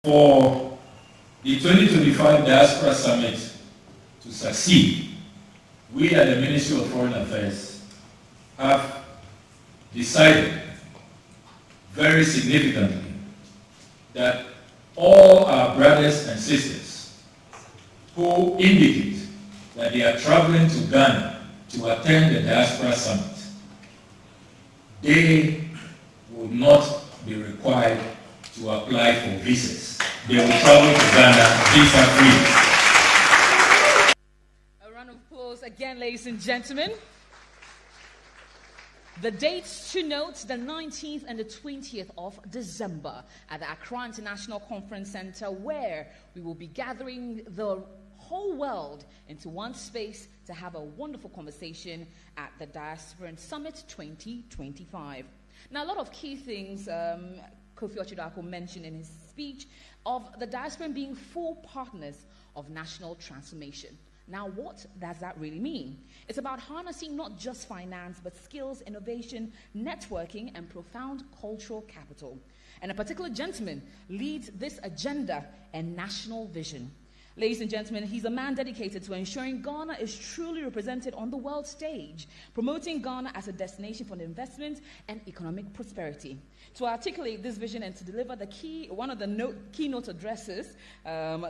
For the 2025 Diaspora Summit to succeed, we at the Ministry of Foreign Affairs have decided very significantly that all our brothers and sisters who indicate that they are traveling to Ghana to attend the Diaspora Summit, they will not be required to apply for visas. They will travel to Ghana visa-free. A round of applause again, ladies and gentlemen. The dates to note, the 19th and the 20th of December at the ACCRA International Conference Center, where we will be gathering the whole world into one space to have a wonderful conversation at the Diaspora Summit 2025. Now, a lot of key things Kofi Ochidako mentioned in his speech of the diaspora being full partners of national transformation. Now, what does that really mean? It's about harnessing not just finance, but skills, innovation, networking, and profound cultural capital. And a particular gentleman leads this agenda and national vision. Ladies and gentlemen, he's a man dedicated to ensuring Ghana is truly represented on the world stage, promoting Ghana as a destination for investment and economic prosperity. To articulate this vision and to deliver one of the keynote addresses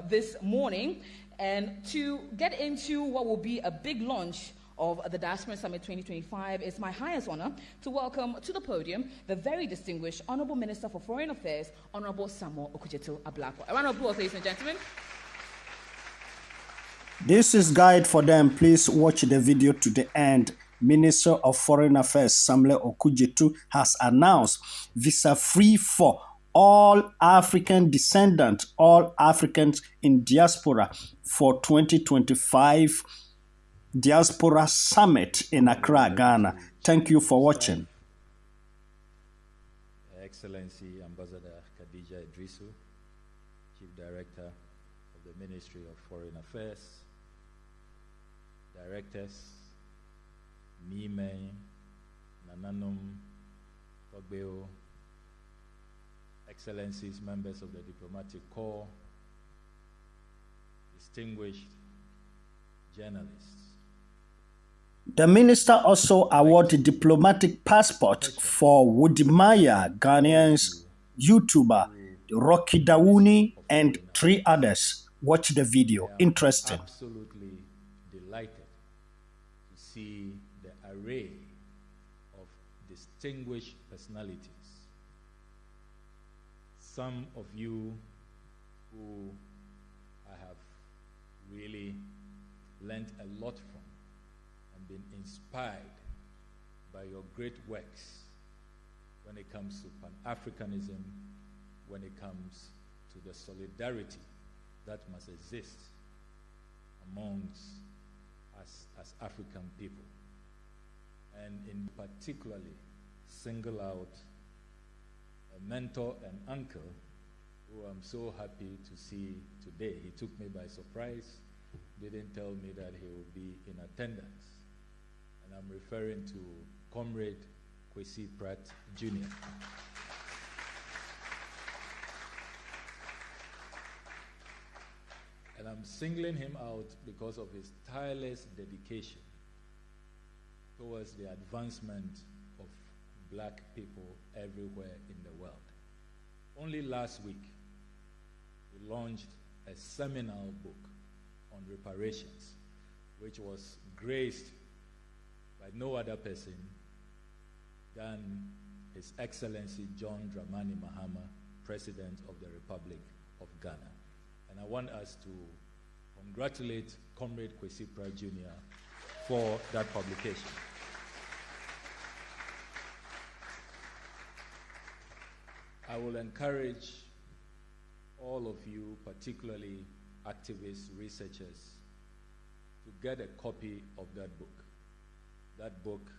this morning, and to get into what will be a big launch of the Diaspora Summit 2025, it's my highest honor to welcome to the podium the very distinguished Honorable Minister for Foreign Affairs, Honorable Samuel Okudzeto-Ablakwa. A round of applause, ladies and gentlemen. This is guide for them. Please watch the video to the end. Minister of Foreign Affairs Samuel Okudzeto has announced visa-free for all African descendants, all Africans in diaspora for 2025 Diaspora Summit in Accra, Ghana. Thank you for watching. Excellency Ambassador Khadija Idrisu, Chief Director of the Ministry of Foreign Affairs, Directors, Nime, Nananum, Togbeo, Excellencies, members of the Diplomatic Corps, distinguished journalists. The minister also awarded diplomatic passport for WODE Maya, Ghanaians, YouTuber, Rocky Dawuni, and 3 others. Watch the video. Interesting. Absolutely delighted to see the array of distinguished personalities. Some of you who I have really learned a lot from and been inspired by your great works when it comes to Pan-Africanism, when it comes to the solidarity that must exist amongst us as African people, and in particularly single out a mentor and uncle who I'm so happy to see today. He took me by surprise, didn't tell me that he will be in attendance, and I'm referring to Comrade Kwesi Pratt Jr. And I'm singling him out because of his tireless dedication towards the advancement of black people everywhere in the world. Only last week, we launched a seminal book on reparations, which was graced by no other person than His Excellency John Dramani Mahama, President of the Republic of Ghana. And I want us to congratulate Comrade Kwesi Pratt Jr. for that publication. I will encourage all of you, particularly activists, researchers, to get a copy of that book. That book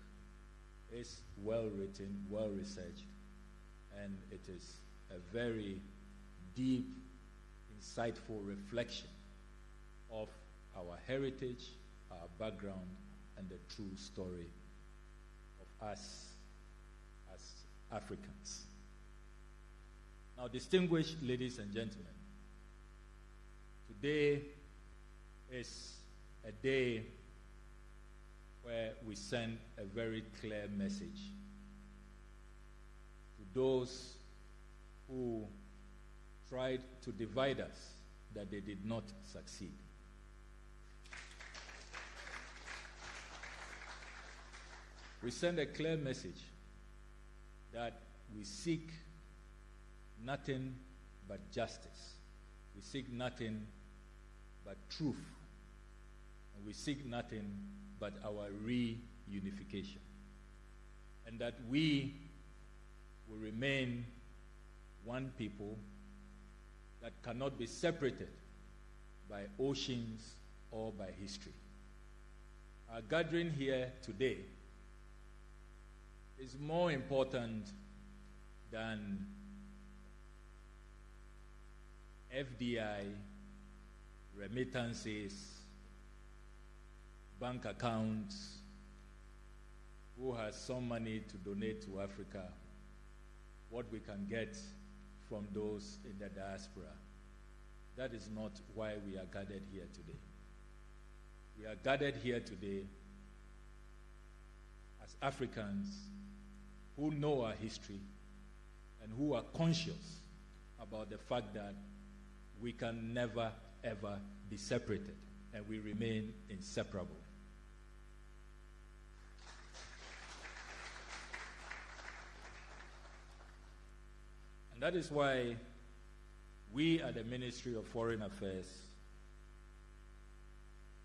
is well written, well researched, and it is a very deep, insightful reflection of our heritage, our background, and the true story of us as Africans. Now, distinguished ladies and gentlemen, Today is a day where we send a very clear message to those who tried to divide us, that they did not succeed. We send a clear message that we seek nothing but justice. We seek nothing but truth. And we seek nothing but our reunification. And that we will remain one people that cannot be separated by oceans or by history. Our gathering here today is more important than FDI, remittances, bank accounts, who has some money to donate to Africa, what we can get from those in the diaspora. That is not why we are gathered here today. We are gathered here today as Africans who know our history and who are conscious about the fact that we can never, ever be separated, and we remain inseparable. And that is why we at the Ministry of Foreign Affairs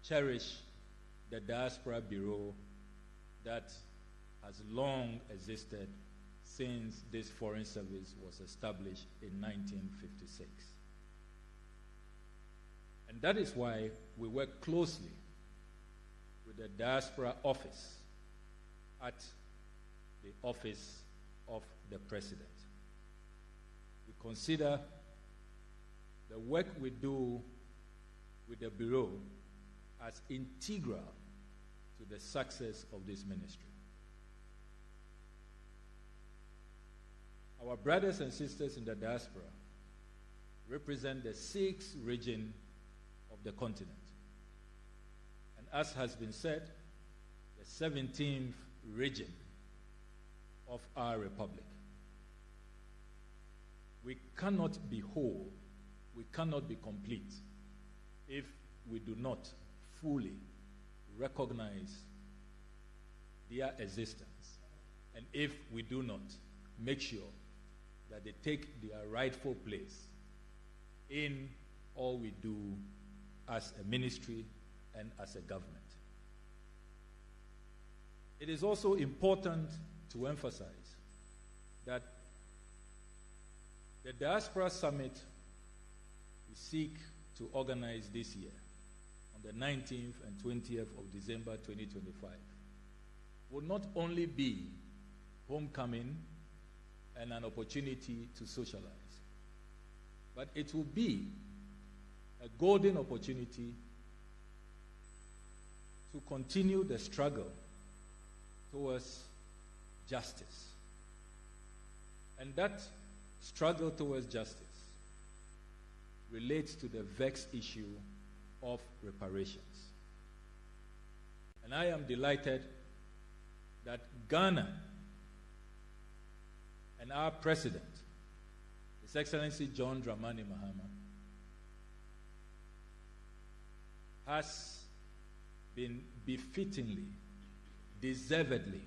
cherish the Diaspora Bureau that has long existed since this foreign service was established in 1956. And that is why we work closely with the Diaspora Office at the Office of the President. We consider the work we do with the Bureau as integral to the success of this ministry. Our brothers and sisters in the diaspora represent the 6th region of the continent. And as has been said, the 17th region of our republic. We cannot be whole, we cannot be complete if we do not fully recognize their existence, and if we do not make sure that they take their rightful place in all we do as a ministry and as a government. It is also important to emphasize that the Diaspora Summit we seek to organize this year on the 19th and 20th of December 2025 will not only be homecoming and an opportunity to socialize, but it will be a golden opportunity to continue the struggle towards justice. And that struggle towards justice relates to the vexed issue of reparations. And I am delighted that Ghana and our President, His Excellency John Dramani Mahama, has been befittingly, deservedly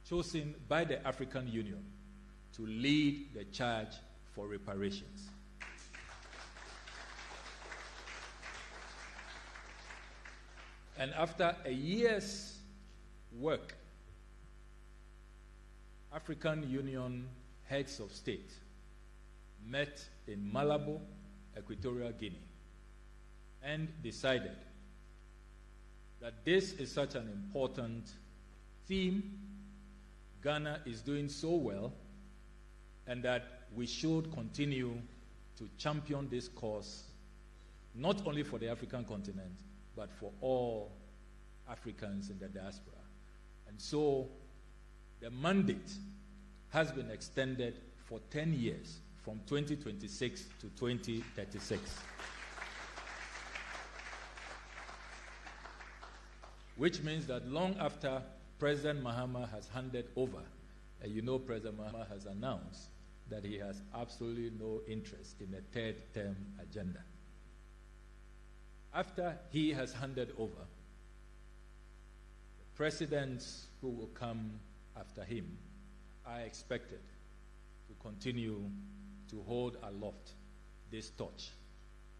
chosen by the African Union to lead the charge for reparations. And after a year's work, African Union heads of state met in Malabo, Equatorial Guinea, and decided that this is such an important theme, Ghana is doing so well, and that we should continue to champion this cause, not only for the African continent, but for all Africans in the diaspora. And so the mandate has been extended for 10 years, from 2026 to 2036. which means that long after President Mahama has handed over, and you know President Mahama has announced that he has absolutely no interest in a third-term agenda. After he has handed over, the presidents who will come after him are expected to continue to hold aloft this torch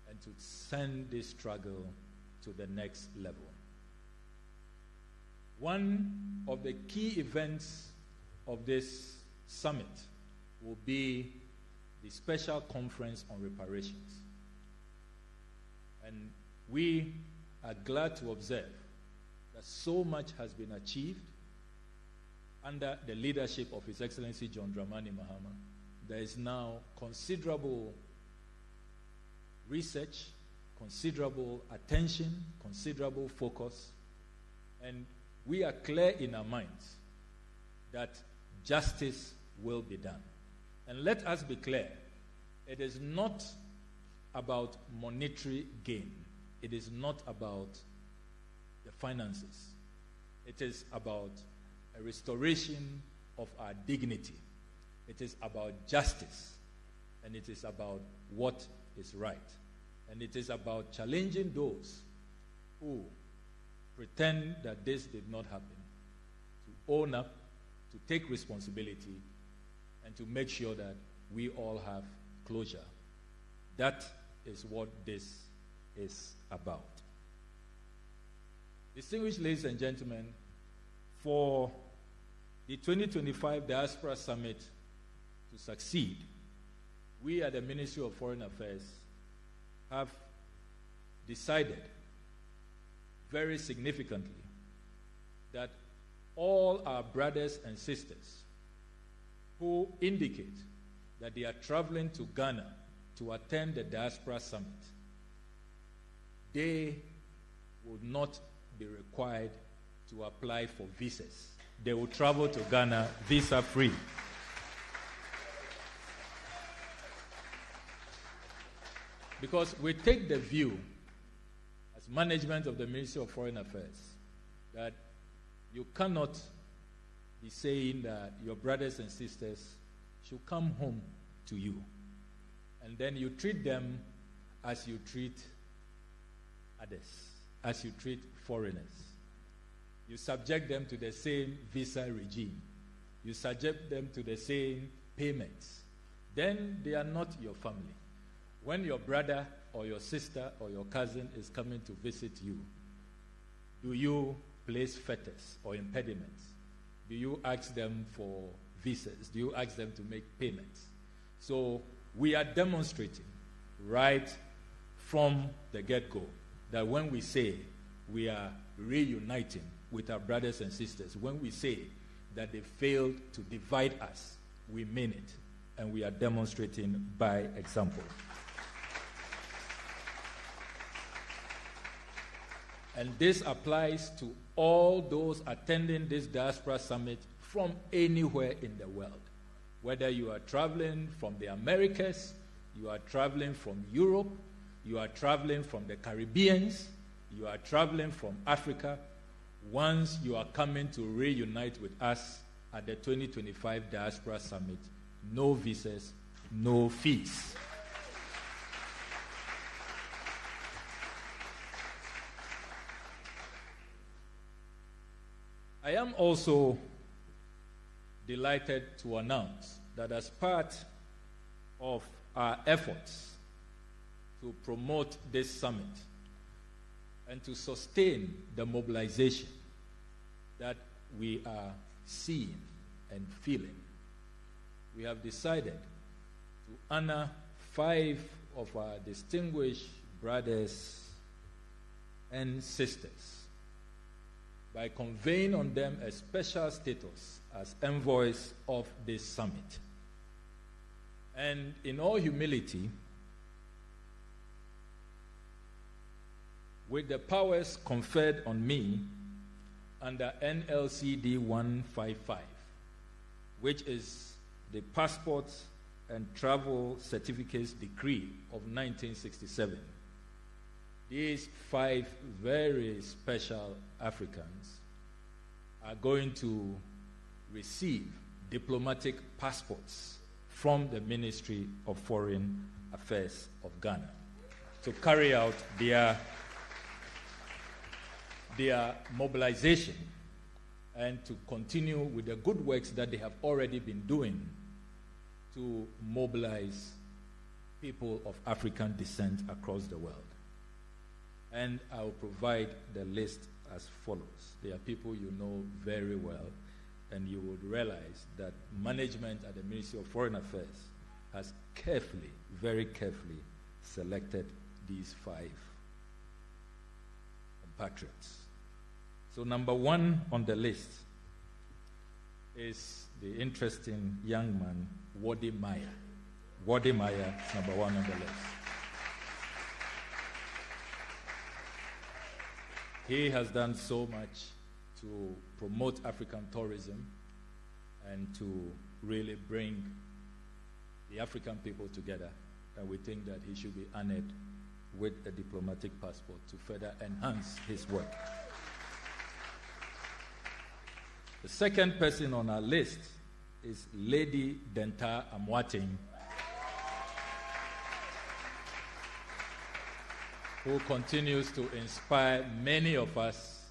and to send this struggle to the next level. One of the key events of this summit will be the special conference on reparations. And we are glad to observe that so much has been achieved under the leadership of His Excellency John Dramani Mahama. There is now considerable research, considerable attention, considerable focus, and we are clear in our minds that justice will be done. And let us be clear, it is not about monetary gain. It is not about the finances. It is about a restoration of our dignity. It is about justice. And it is about what is right. And it is about challenging those who pretend that this did not happen, to own up, to take responsibility, and to make sure that we all have closure. That is what this is about. Distinguished ladies and gentlemen, for the 2025 Diaspora Summit to succeed, we at the Ministry of Foreign Affairs have decided very significantly that all our brothers and sisters who indicate that they are traveling to Ghana to attend the Diaspora Summit, they would not be required to apply for visas. They will travel to Ghana visa-free. Because we take the view, as management of the Ministry of Foreign Affairs, that you cannot be saying that your brothers and sisters should come home to you, and then you treat them as you treat others, as you treat foreigners. You subject them to the same visa regime. You subject them to the same payments. Then they are not your family. When your brother or your sister or your cousin is coming to visit you, do you place fetters or impediments? Do you ask them for visas? Do you ask them to make payments? So we are demonstrating right from the get-go that when we say we are reuniting with our brothers and sisters, when we say that they failed to divide us, we mean it, and we are demonstrating by example. And this applies to all those attending this Diaspora Summit from anywhere in the world. Whether you are traveling from the Americas, you are traveling from Europe, you are traveling from the Caribbean, you are traveling from Africa, once you are coming to reunite with us at the 2025 Diaspora Summit, no visas, no fees. I am also delighted to announce that as part of our efforts to promote this summit and to sustain the mobilization that we are seeing and feeling, we have decided to honor 5 of our distinguished brothers and sisters by conferring on them a special status as envoys of this summit. And in all humility, with the powers conferred on me under NLCD 155, which is the Passports and Travel Certificates Decree of 1967, these 5 very special Africans are going to receive diplomatic passports from the Ministry of Foreign Affairs of Ghana to carry out their mobilization and to continue with the good works that they have already been doing to mobilize people of African descent across the world. And I will provide the list as follows. They are people you know very well, and you would realize that management at the Ministry of Foreign Affairs has carefully, very carefully selected these 5 compatriots. So number 1 on the list is the interesting young man, WODE Maya. WODE Maya is number 1 on the list. He has done so much to promote African tourism and to really bring the African people together, and we think that he should be honored with a diplomatic passport to further enhance his work. The second person on our list is Lady Denta Amwating, who continues to inspire many of us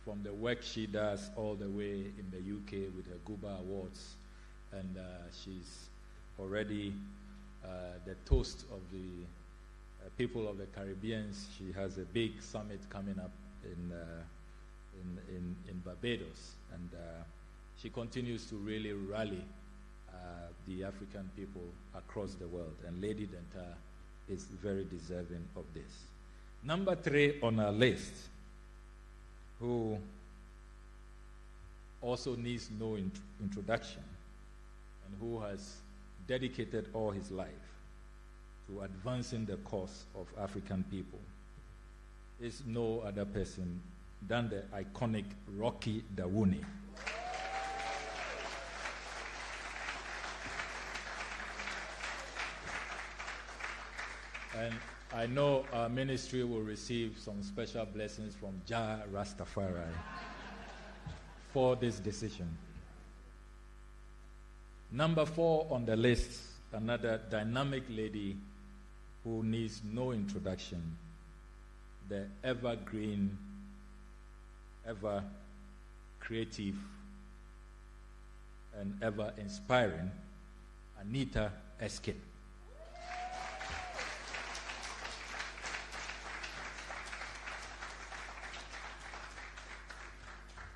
from the work she does all the way in the UK with her Guba Awards. And she's already the toast of the people of the Caribbean. She has a big summit coming up in Barbados. And she continues to really rally the African people across the world. And Lady Denta is very deserving of this. Number 3 on our list, who also needs no introduction and who has dedicated all his life to advancing the cause of African people, is no other person than the iconic Rocky Dawuni. And I know our ministry will receive some special blessings from Jah Rastafari for this decision. Number 4 on the list, another dynamic lady who needs no introduction, the evergreen, ever creative, and ever inspiring Anita Escape.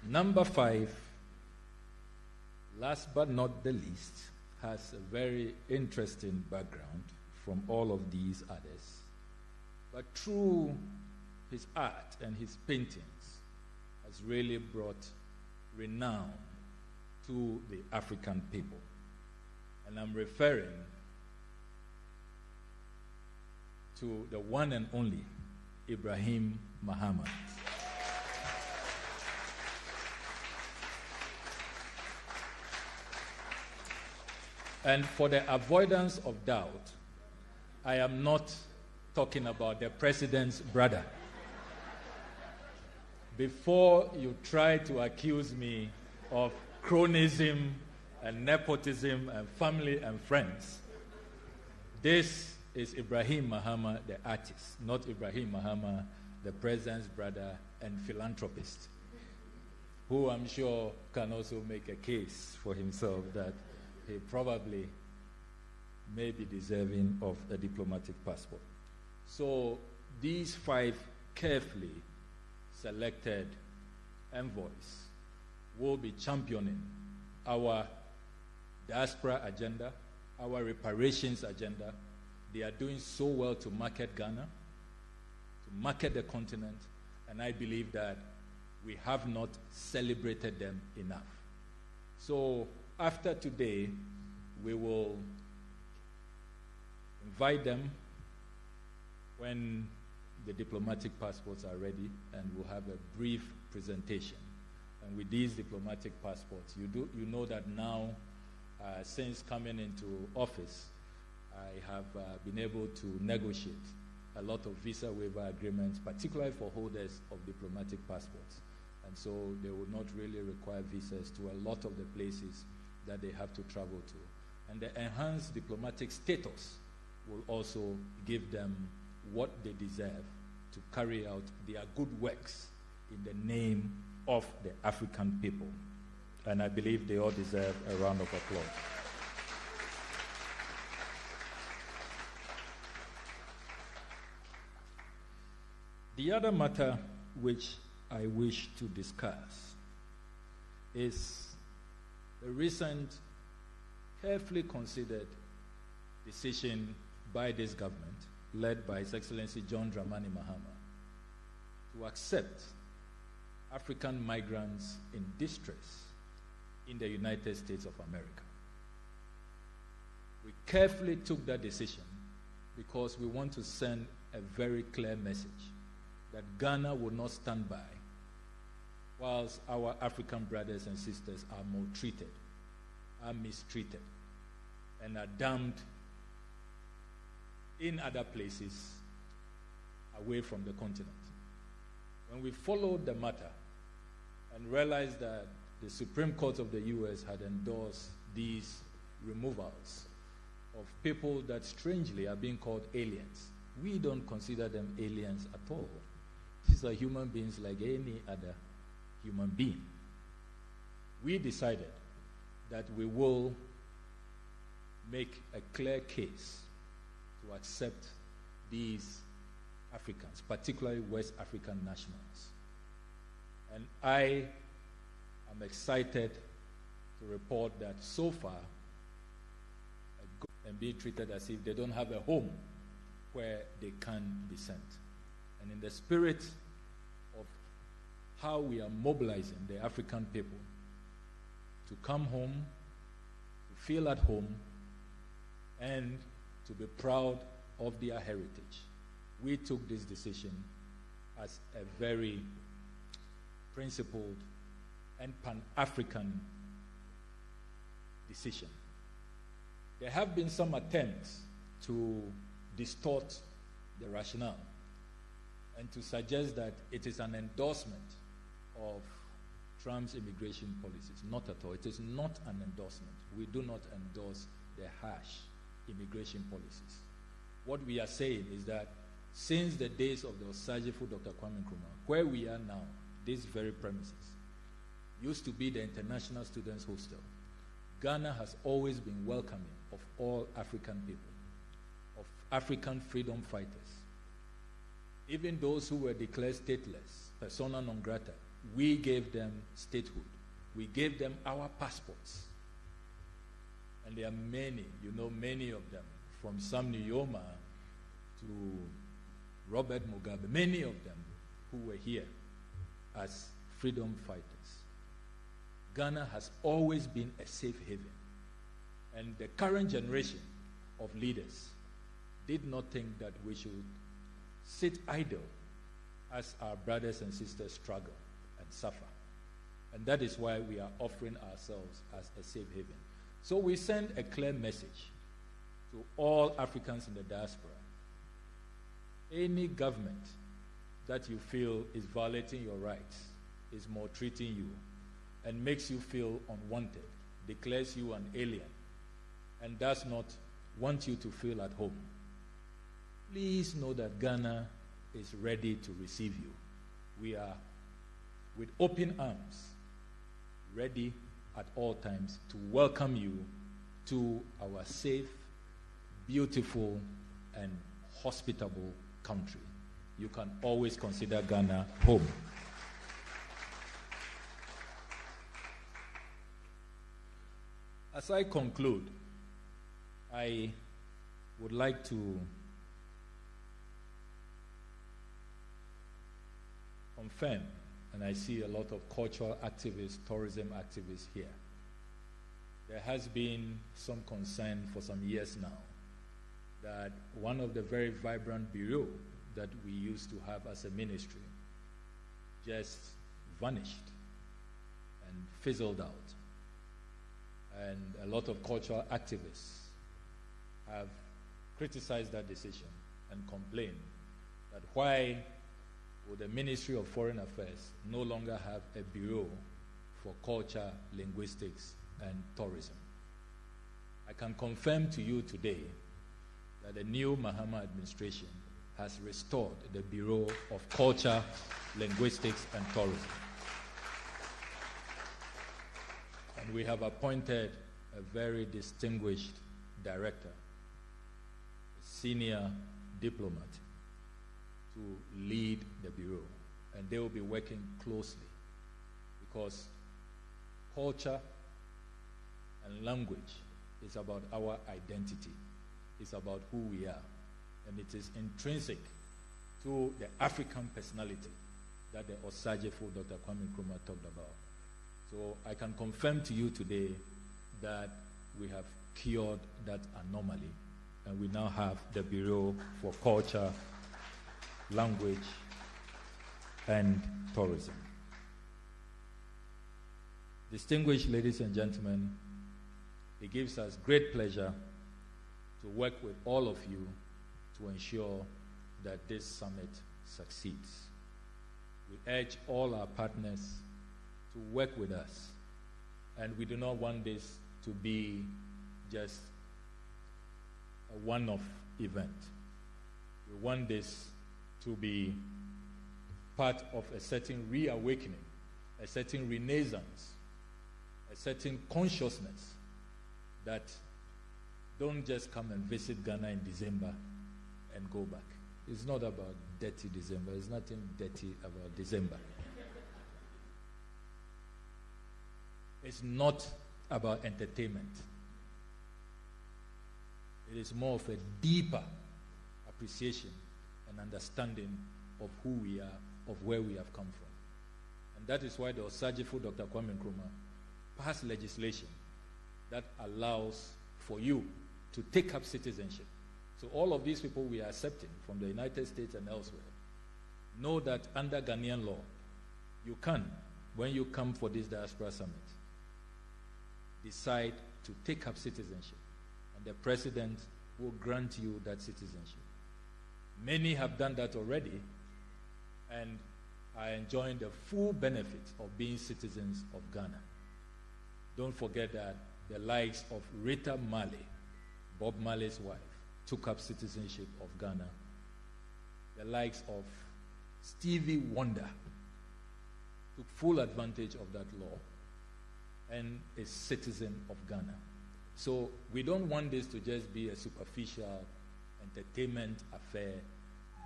Number 5, last but not the least, has a very interesting background from all of these others. But through his art and his paintings, has really brought renown to the African people. And I'm referring to the one and only Ibrahim Muhammad. And for the avoidance of doubt, I am not talking about the president's brother. Before you try to accuse me of cronism and nepotism and family and friends, this is Ibrahim Muhammad, the artist, not Ibrahim Muhammad, the president's brother and philanthropist, who I'm sure can also make a case for himself that he probably may be deserving of a diplomatic passport. So these 5 carefully selected envoys will be championing our diaspora agenda, our reparations agenda. They are doing so well to market Ghana, to market the continent, and I believe that we have not celebrated them enough. So after today, we will invite them when the diplomatic passports are ready, and we'll have a brief presentation. And with these diplomatic passports, you know that now, since coming into office, I have been able to negotiate a lot of visa waiver agreements, particularly for holders of diplomatic passports. And so they will not really require visas to a lot of the places that they have to travel to. And the enhanced diplomatic status will also give them what they deserve to carry out their good works in the name of the African people. And I believe they all deserve a round of applause. The other matter which I wish to discuss is the recent carefully considered decision by this government, led by His Excellency John Dramani Mahama, to accept African migrants in distress in the United States of America. We carefully took that decision because we want to send a very clear message that Ghana will not stand by whilst our African brothers and sisters are maltreated, are mistreated, and are dumped in other places away from the continent. When we followed the matter and realized that the Supreme Court of the U.S. had endorsed these removals of people that strangely are being called aliens, we don't consider them aliens at all. These are human beings like any other human being. We decided that we will make a clear case to accept these Africans, particularly West African nationals. And I am excited to report that so far, and being treated as if they don't have a home where they can be sent. And in the spirit of how we are mobilizing the African people to come home, to feel at home, and to be proud of their heritage, we took this decision as a very principled and Pan-African decision. There have been some attempts to distort the rationale and to suggest that it is an endorsement of Trump's immigration policies. Not at all. It is not an endorsement. We do not endorse the harsh immigration policies. What we are saying is that since the days of the Osagefo Dr. Kwame Nkrumah, where we are now, these very premises, used to be the International Students Hostel, Ghana has always been welcoming of all African people, of African freedom fighters. Even those who were declared stateless, persona non grata, we gave them statehood. We gave them our passports. And there are many, you know, many of them, from Sam Nujoma to Robert Mugabe, many of them who were here as freedom fighters. Ghana has always been a safe haven. And the current generation of leaders did not think that we should sit idle as our brothers and sisters struggle and suffer. And that is why we are offering ourselves as a safe haven. So we send a clear message to all Africans in the diaspora. Any government that you feel is violating your rights, is maltreating you, and makes you feel unwanted, declares you an alien, and does not want you to feel at home, please know that Ghana is ready to receive you. We are, with open arms, ready at all times to welcome you to our safe, beautiful, and hospitable country. You can always consider Ghana home. As I conclude, I would like to confirm, and I see a lot of cultural activists, tourism activists here. There has been some concern for some years now that one of the very vibrant bureaux that we used to have as a ministry just vanished and fizzled out. And a lot of cultural activists have criticized that decision and complained that why will the Ministry of Foreign Affairs no longer have a bureau for culture, linguistics, and tourism. I can confirm to you today that the new Mahama administration has restored the Bureau of Culture, Linguistics, and Tourism. And we have appointed a very distinguished director, a senior diplomat, to lead the Bureau. And they will be working closely because culture and language is about our identity. It's about who we are. And it is intrinsic to the African personality that the Osagefo Dr. Kwame Nkrumah talked about. So I can confirm to you today that we have cured that anomaly, and we now have the Bureau for Culture, Language, and Tourism. Distinguished ladies and gentlemen, it gives us great pleasure to work with all of you to ensure that this summit succeeds. We urge all our partners to work with us, and we do not want this to be just a one-off event. We want this to be part of a certain reawakening, a certain renaissance, a certain consciousness that don't just come and visit Ghana in December and go back. It's not about dirty December. There's nothing dirty about December. It's not about entertainment. It is more of a deeper appreciation and understanding of who we are, of where we have come from. And that is why the Osagefo Dr. Kwame Nkrumah passed legislation that allows for you to take up citizenship. So all of these people we are accepting from the United States and elsewhere know that under Ghanaian law, you can, when you come for this Diaspora Summit, decide to take up citizenship, and the president will grant you that citizenship. Many have done that already and are enjoying the full benefit of being citizens of Ghana. Don't forget that the likes of Rita Marley, Bob Marley's wife, took up citizenship of Ghana. The likes of Stevie Wonder took full advantage of that law and is citizen of Ghana. So we don't want this to just be a superficial entertainment affair,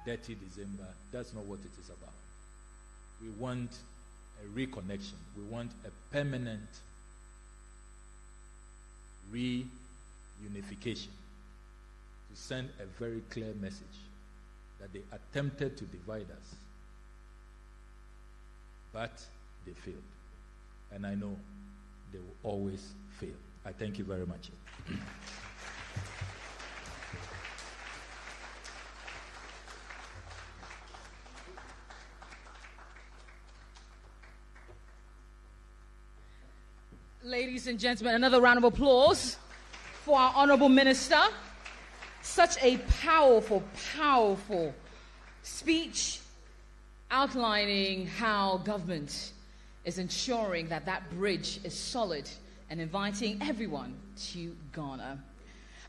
dirty December. That's not what it is about. We want a reconnection. We want a permanent reunification to send a very clear message that they attempted to divide us, but they failed. And I know they will always fail. I thank you very much. Ladies and gentlemen, another round of applause for our Honorable Minister. Such a powerful, powerful speech outlining how government is ensuring that that bridge is solid and inviting everyone to Ghana.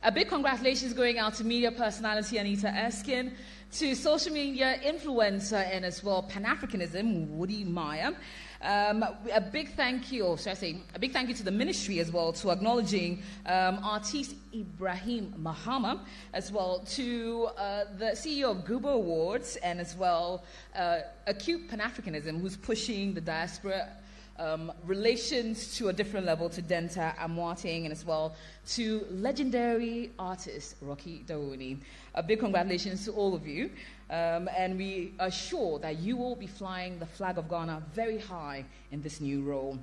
A big congratulations going out to media personality Anita Erskine, to social media influencer and as well Pan-Africanism, Woody Meyer. A big thank you, or should I say, a big thank you to the ministry as well, to acknowledging artist Ibrahim Mahama, as well to the CEO of Guba Awards, and as well Acute Pan-Africanism, who's pushing the diaspora relations to a different level, to Denta Amwating, and as well to legendary artist Rocky Daouni. A big congratulations to all of you. And we are sure that you will be flying the flag of Ghana very high in this new role.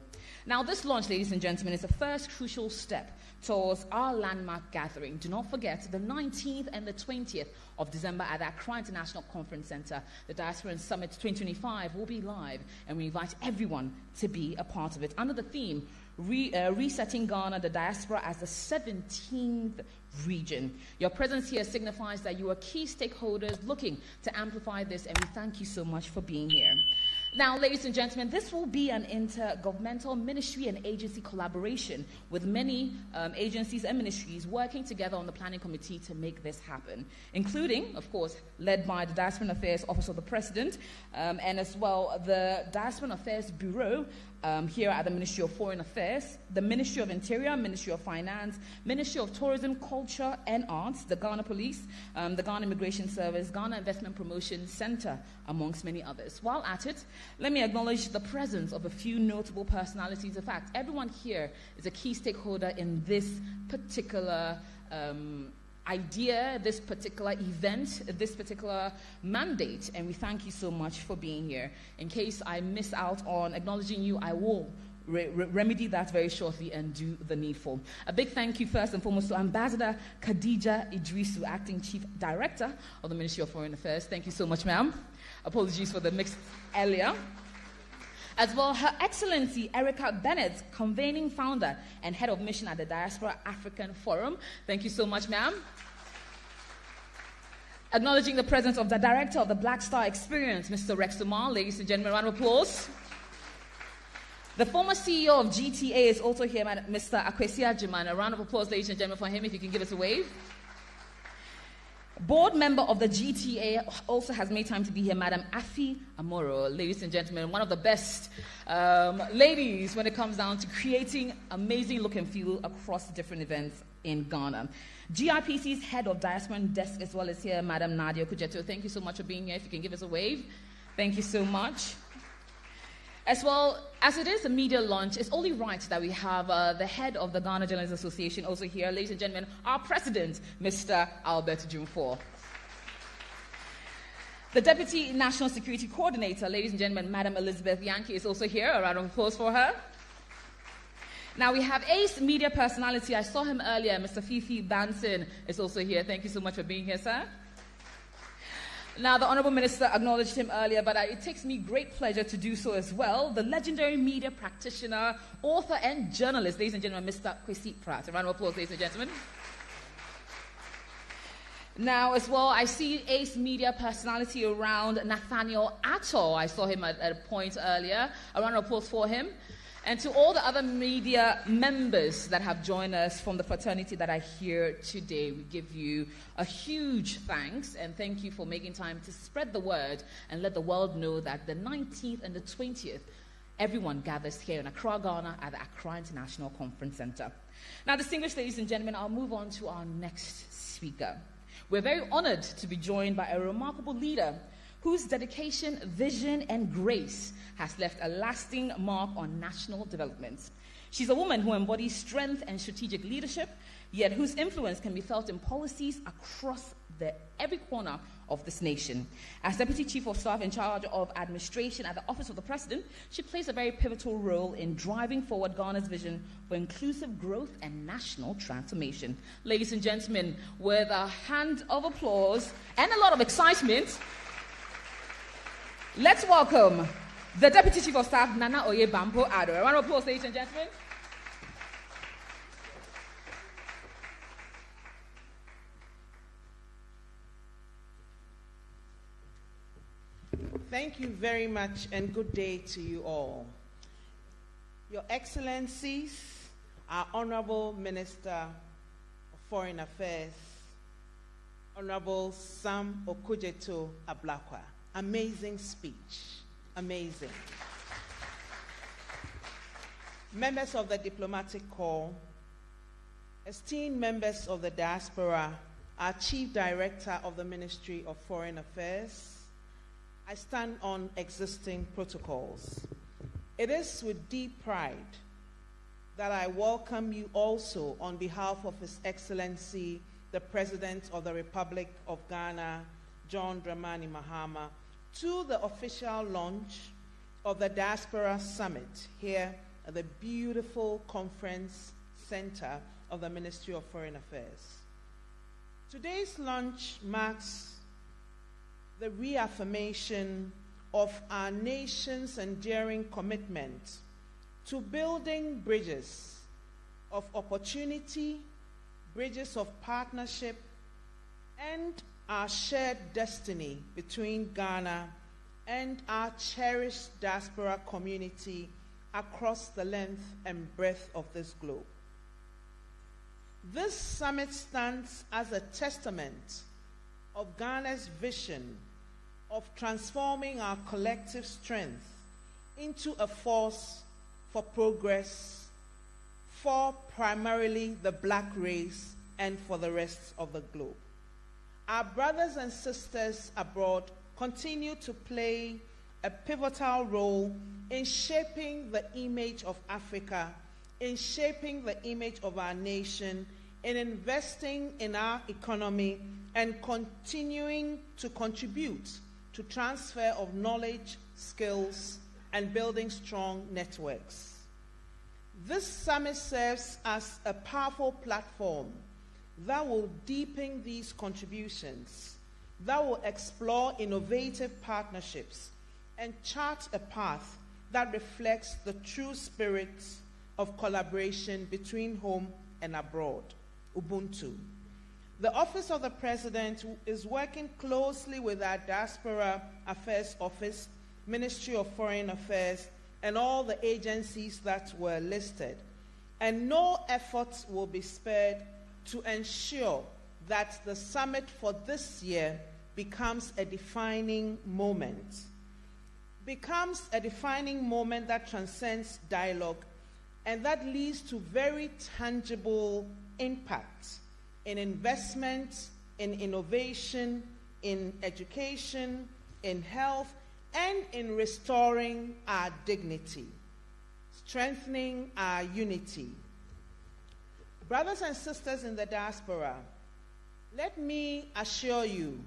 Now, this launch, ladies and gentlemen, is the first crucial step towards our landmark gathering. Do not forget, the 19th and the 20th of December at the ACCRA International Conference Center, the Diaspora Summit 2025 will be live, and we invite everyone to be a part of it under the theme, Resetting Ghana, the Diaspora as the 17th region. Your presence here signifies that you are key stakeholders looking to amplify this, and we thank you so much for being here. Now, ladies and gentlemen, this will be an intergovernmental ministry and agency collaboration with many agencies and ministries working together on the planning committee to make this happen, including, of course, led by the Diaspora Affairs Office of the President, and as well the Diaspora Affairs Bureau here at the Ministry of Foreign Affairs, the Ministry of Interior, Ministry of Finance, Ministry of Tourism, Culture and Arts, the Ghana Police, the Ghana Immigration Service, Ghana Investment Promotion Center, amongst many others. While at it, let me acknowledge the presence of a few notable personalities. In fact, everyone here is a key stakeholder in this particular idea, this particular event, this particular mandate, and we thank you so much for being here. In case I miss out on acknowledging you, I will remedy that very shortly and do the needful. A big thank you first and foremost to Ambassador Khadija Idrisu, Acting Chief Director of the Ministry of Foreign Affairs. Thank you so much, ma'am. Apologies for the mix earlier. As well, Her Excellency Erica Bennett, Convening Founder and Head of Mission at the Diaspora African Forum. Thank you so much, ma'am. Acknowledging the presence of the Director of the Black Star Experience, Mr. Rex Umar. Ladies and gentlemen, round of applause. The former CEO of GTA is also here, Mr. Akwesi Ajiman. A round of applause, ladies and gentlemen, for him, if you can give us a wave. Board member of the GTA also has made time to be here, Madam Afi Amoro. Ladies and gentlemen, one of the best ladies when it comes down to creating amazing look and feel across different events in Ghana. GIPC's head of diaspora desk as well as here, Madam Nadia Kujeto. Thank you so much for being here. If you can give us a wave. Thank you so much. As well, as it is a media launch, it's only right that we have the head of the Ghana Journalists Association also here. Ladies and gentlemen, our president, Mr. Albert Jumfor. The Deputy National Security Coordinator, ladies and gentlemen, Madam Elizabeth Yankee is also here. A round of applause for her. Now we have ace media personality. I saw him earlier. Mr. Fifi Banson is also here. Thank you so much for being here, sir. Now, the Honorable Minister acknowledged him earlier, but it takes me great pleasure to do so as well. The legendary media practitioner, author, and journalist, ladies and gentlemen, Mr. Kwesi Pratt. A round of applause, ladies and gentlemen. Now, as well, I see ace media personality around Nathaniel Atto. I saw him at a point earlier. A round of applause for him. And to all the other media members that have joined us from the fraternity that are here today, we give you a huge thanks and thank you for making time to spread the word and let the world know that the 19th and the 20th, everyone gathers here in Accra, Ghana at the Accra International Conference Center. Now, distinguished ladies and gentlemen, I'll move on to our next speaker. We're very honored to be joined by a remarkable leader whose dedication, vision, and grace has left a lasting mark on national development. She's a woman who embodies strength and strategic leadership, yet whose influence can be felt in policies across every corner of this nation. As Deputy Chief of Staff in charge of administration at the Office of the President, she plays a very pivotal role in driving forward Ghana's vision for inclusive growth and national transformation. Ladies and gentlemen, with a hand of applause and a lot of excitement, let's welcome the Deputy Chief of Staff, Nana Oye Bampo Addo. A round of applause, ladies and gentlemen. Thank you very much and good day to you all. Your Excellencies, our Honorable Minister of Foreign Affairs, Honorable Sam Okujeto Ablakwa. Amazing speech. Amazing. Members of the Diplomatic Corps, esteemed members of the Diaspora, our Chief Director of the Ministry of Foreign Affairs, I stand on existing protocols. It is with deep pride that I welcome you also on behalf of His Excellency, the President of the Republic of Ghana, John Dramani Mahama, to the official launch of the Diaspora Summit here at the beautiful conference center of the Ministry of Foreign Affairs. Today's launch marks the reaffirmation of our nation's enduring commitment to building bridges of opportunity, bridges of partnership, and our shared destiny between Ghana and our cherished diaspora community across the length and breadth of this globe. This summit stands as a testament of Ghana's vision of transforming our collective strength into a force for progress for primarily the Black race and for the rest of the globe. Our brothers and sisters abroad continue to play a pivotal role in shaping the image of Africa, in shaping the image of our nation, in investing in our economy, and continuing to contribute to transfer of knowledge, skills, and building strong networks. This summit serves as a powerful platform that will deepen these contributions, that will explore innovative partnerships, and chart a path that reflects the true spirit of collaboration between home and abroad, Ubuntu. The Office of the President is working closely with our Diaspora Affairs Office, Ministry of Foreign Affairs, and all the agencies that were listed. And no efforts will be spared to ensure that the summit for this year becomes a defining moment. Becomes a defining moment that transcends dialogue and that leads to very tangible impact in investment, in innovation, in education, in health, and in restoring our dignity, strengthening our unity. Brothers and sisters in the diaspora, let me assure you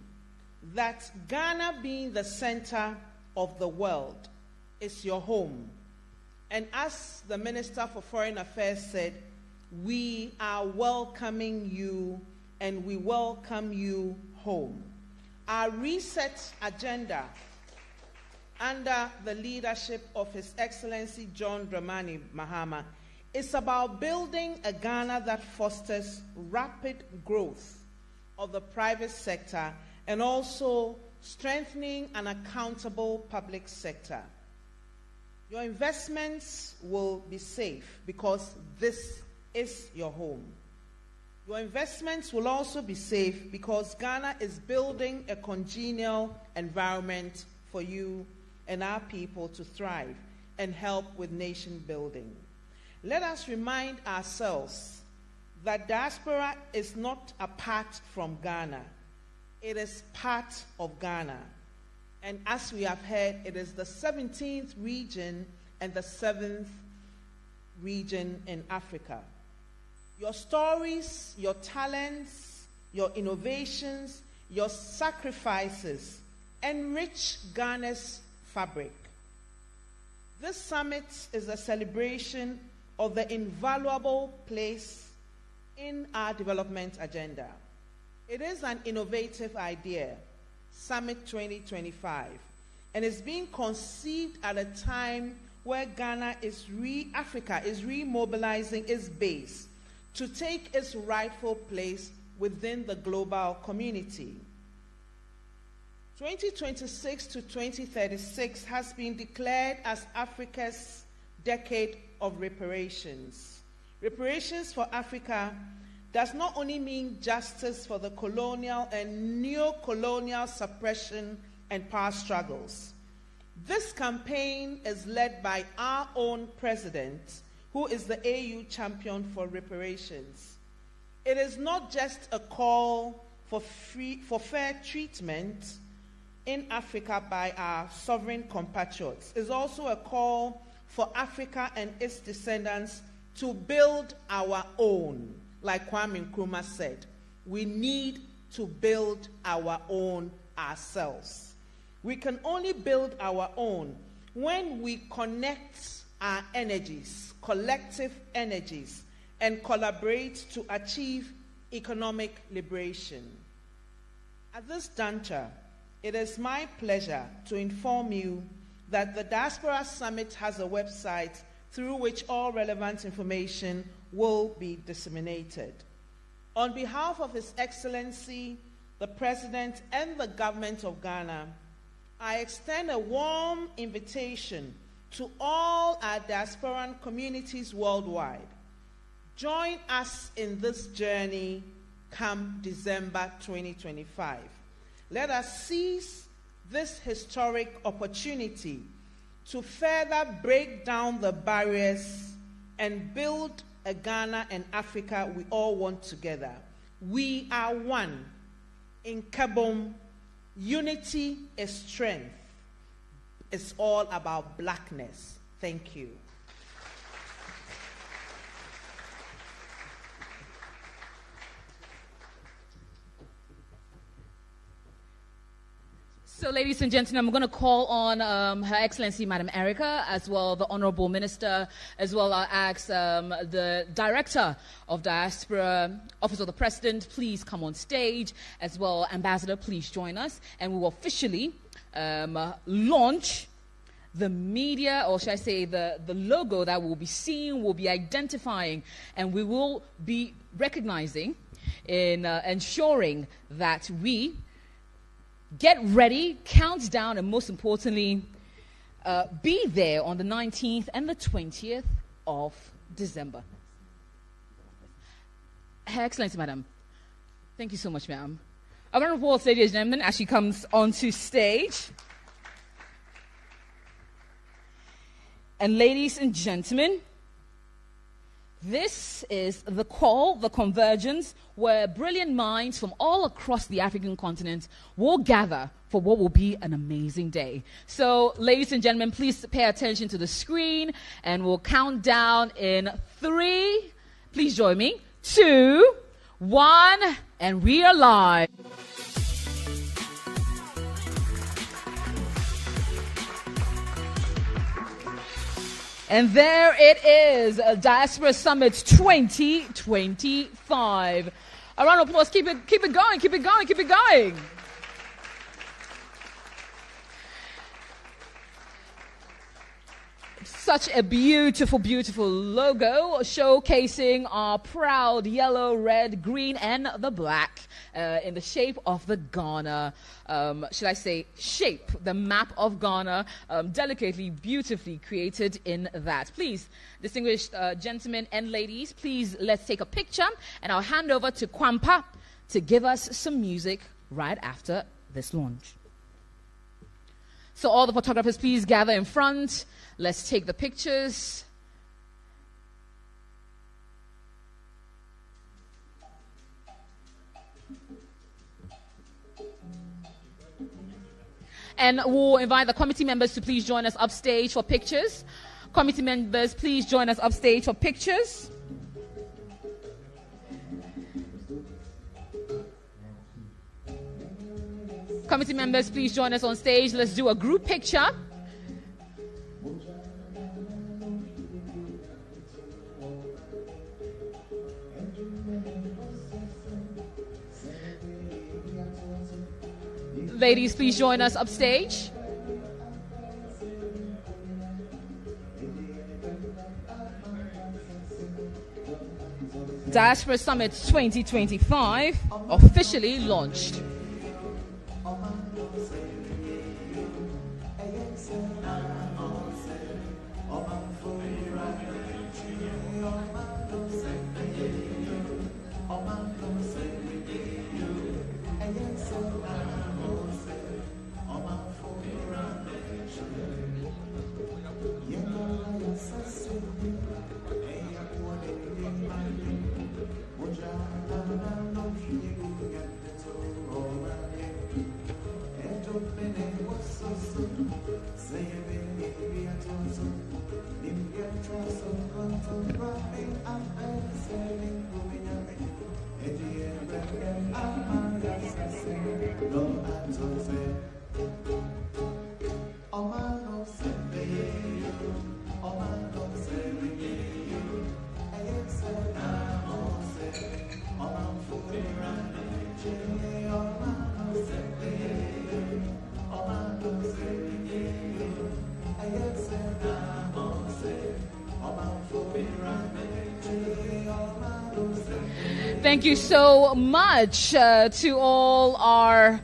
that Ghana, being the center of the world, is your home. And as the Minister for Foreign Affairs said, we are welcoming you and we welcome you home. Our reset agenda, under the leadership of His Excellency John Dramani Mahama, is about building a Ghana that fosters rapid growth of the private sector and also strengthening an accountable public sector. Your investments will be safe because this is your home. Your investments will also be safe because Ghana is building a congenial environment for you and our people to thrive and help with nation building. Let us remind ourselves that diaspora is not apart from Ghana. It is part of Ghana. And as we have heard, it is the 17th region and the 7th region in Africa. Your stories, your talents, your innovations, your sacrifices enrich Ghana's fabric. This summit is a celebration of the invaluable place in our development agenda. It is an innovative idea, Summit 2025, and it's being conceived at a time where Africa is remobilizing its base to take its rightful place within the global community. 2026 to 2036 has been declared as Africa's decade of reparations. Reparations for Africa does not only mean justice for the colonial and neo-colonial suppression and power struggles. This campaign is led by our own president, who is the AU champion for reparations. It is not just a call for fair treatment in Africa by our sovereign compatriots. It's also a call for Africa and its descendants to build our own. Like Kwame Nkrumah said, we need to build our own ourselves. We can only build our own when we connect our energies, collective energies, and collaborate to achieve economic liberation. At this juncture, it is my pleasure to inform you that the Diaspora Summit has a website through which all relevant information will be disseminated. On behalf of His Excellency, the President, and the Government of Ghana, I extend a warm invitation to all our diasporan communities worldwide. Join us in this journey come December 2025. Let us seize this historic opportunity to further break down the barriers and build a Ghana and Africa we all want together. We are one. In Kabom, unity is strength. It's all about blackness. Thank you. So, ladies and gentlemen, I'm going to call on Her Excellency, Madam Erica, as well the Honorable Minister, as well I'll ask the Director of Diaspora, Office of the President, please come on stage, as well Ambassador, please join us, and we will officially launch the media, or should I say the logo that we'll be seeing, we'll be identifying, and we will be recognizing in ensuring that we get ready, count down, and most importantly, be there on the 19th and the 20th of December. Her Excellency, Madam, thank you so much, ma'am. A round of applause, ladies and gentlemen, as she comes onto stage. And ladies and gentlemen, this is the call, the convergence, where brilliant minds from all across the African continent will gather for what will be an amazing day. So, ladies and gentlemen, please pay attention to the screen, and we'll count down in 3, please join me, 2, 1, and we are live. And there it is, Diaspora Summit 2025. A round of applause. Keep it going, keep it going, keep it going. Such a beautiful, beautiful logo showcasing our proud yellow, red, green, and the black in the shape of the Ghana, should I say, shape, the map of Ghana, delicately, beautifully created in that. Please, distinguished gentlemen and ladies, please let's take a picture, and I'll hand over to Kwampa to give us some music right after this launch. So all the photographers, please gather in front. Let's take the pictures. And we'll invite the committee members to please join us upstage for pictures. Committee members, please join us upstage for pictures. Committee members, please join us on stage. Let's do a group picture. Ladies, please join us upstage. Diaspora Summit 2025 officially launched. Oh, Thank you so much to all our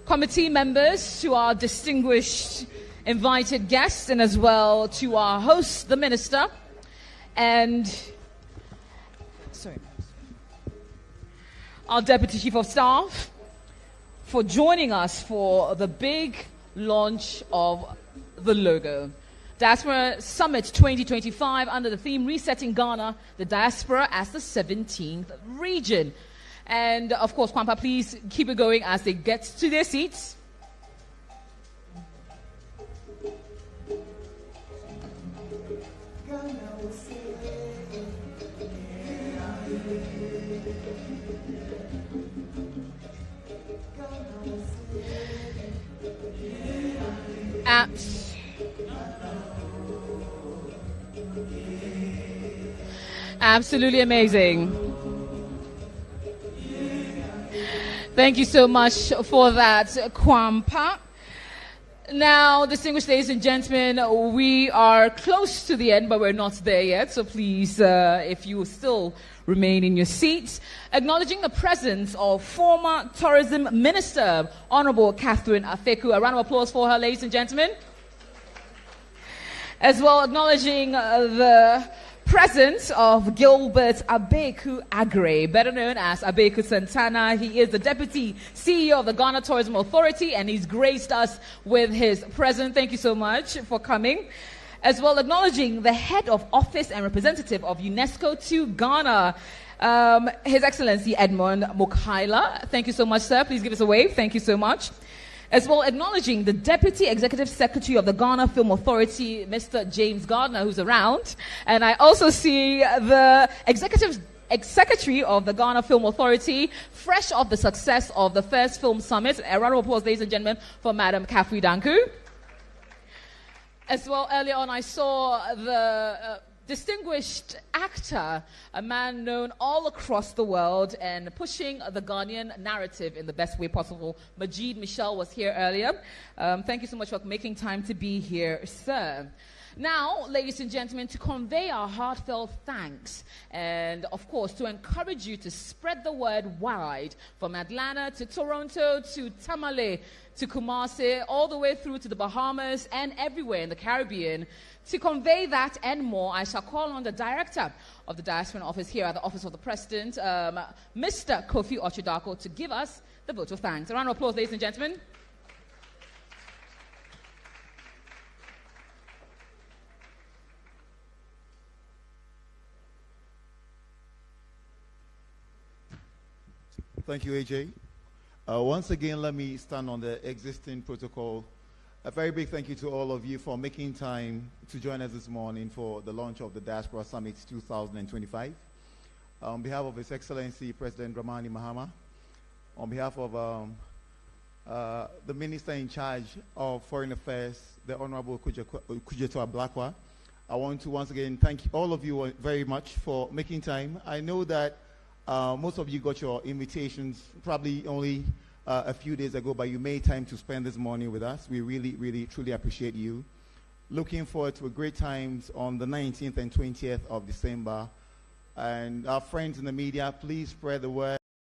committee members, to our distinguished invited guests, and as well to our host, the Minister, and our Deputy Chief of Staff, for joining us for the big launch of the logo. Diaspora Summit 2025 under the theme Resetting Ghana, the Diaspora as the 17th region. And of course, Kwampa, please keep it going as they get to their seats. Absolutely amazing. Thank you so much for that, Kwampa. Now, distinguished ladies and gentlemen, we are close to the end, but we're not there yet. So please, if you still remain in your seats, acknowledging the presence of former Tourism Minister, Honorable Catherine Afeku. A round of applause for her, ladies and gentlemen. As well, acknowledging the presence of Gilbert Abeku Agre, better known as Abeku Santana. He is the Deputy CEO of the Ghana Tourism Authority, and he's graced us with his presence. Thank you so much for coming. As well, acknowledging the Head of Office and Representative of UNESCO to Ghana, His Excellency Edmond Mukhaila. Thank you so much, sir. Please give us a wave. Thank you so much. As well, acknowledging the Deputy Executive Secretary of the Ghana Film Authority, Mr. James Gardner, who's around. And I also see the Executive Secretary of the Ghana Film Authority, fresh off the success of the first film summit. A round of applause, ladies and gentlemen, for Madam Kafui Danku. As well, earlier on, I saw the distinguished actor, a man known all across the world and pushing the Ghanaian narrative in the best way possible. Majid Michel was here earlier. Thank you so much for making time to be here, sir. Now, ladies and gentlemen, to convey our heartfelt thanks and, of course, to encourage you to spread the word wide from Atlanta to Toronto to Tamale to Kumasi, all the way through to the Bahamas and everywhere in the Caribbean. To convey that and more, I shall call on the Director of the Diaspora Office here at the Office of the President, Mr. Kofi Ochidako, to give us the vote of thanks. A round of applause, ladies and gentlemen. Thank you, AJ. Once again, let me stand on the existing protocol. A very big thank you to all of you for making time to join us this morning for the launch of the Diaspora Summit 2025. On behalf of His Excellency President Dramani Mahama, on behalf of the Minister in charge of Foreign Affairs, the Honorable Kujeto Ablakwa, I want to once again thank all of you very much for making time. I know that most of you got your invitations probably only a few days ago, but you made time to spend this morning with us. We really, really, truly appreciate you. Looking forward to a great times on the 19th and 20th of December. And our friends in the media, please spread the word.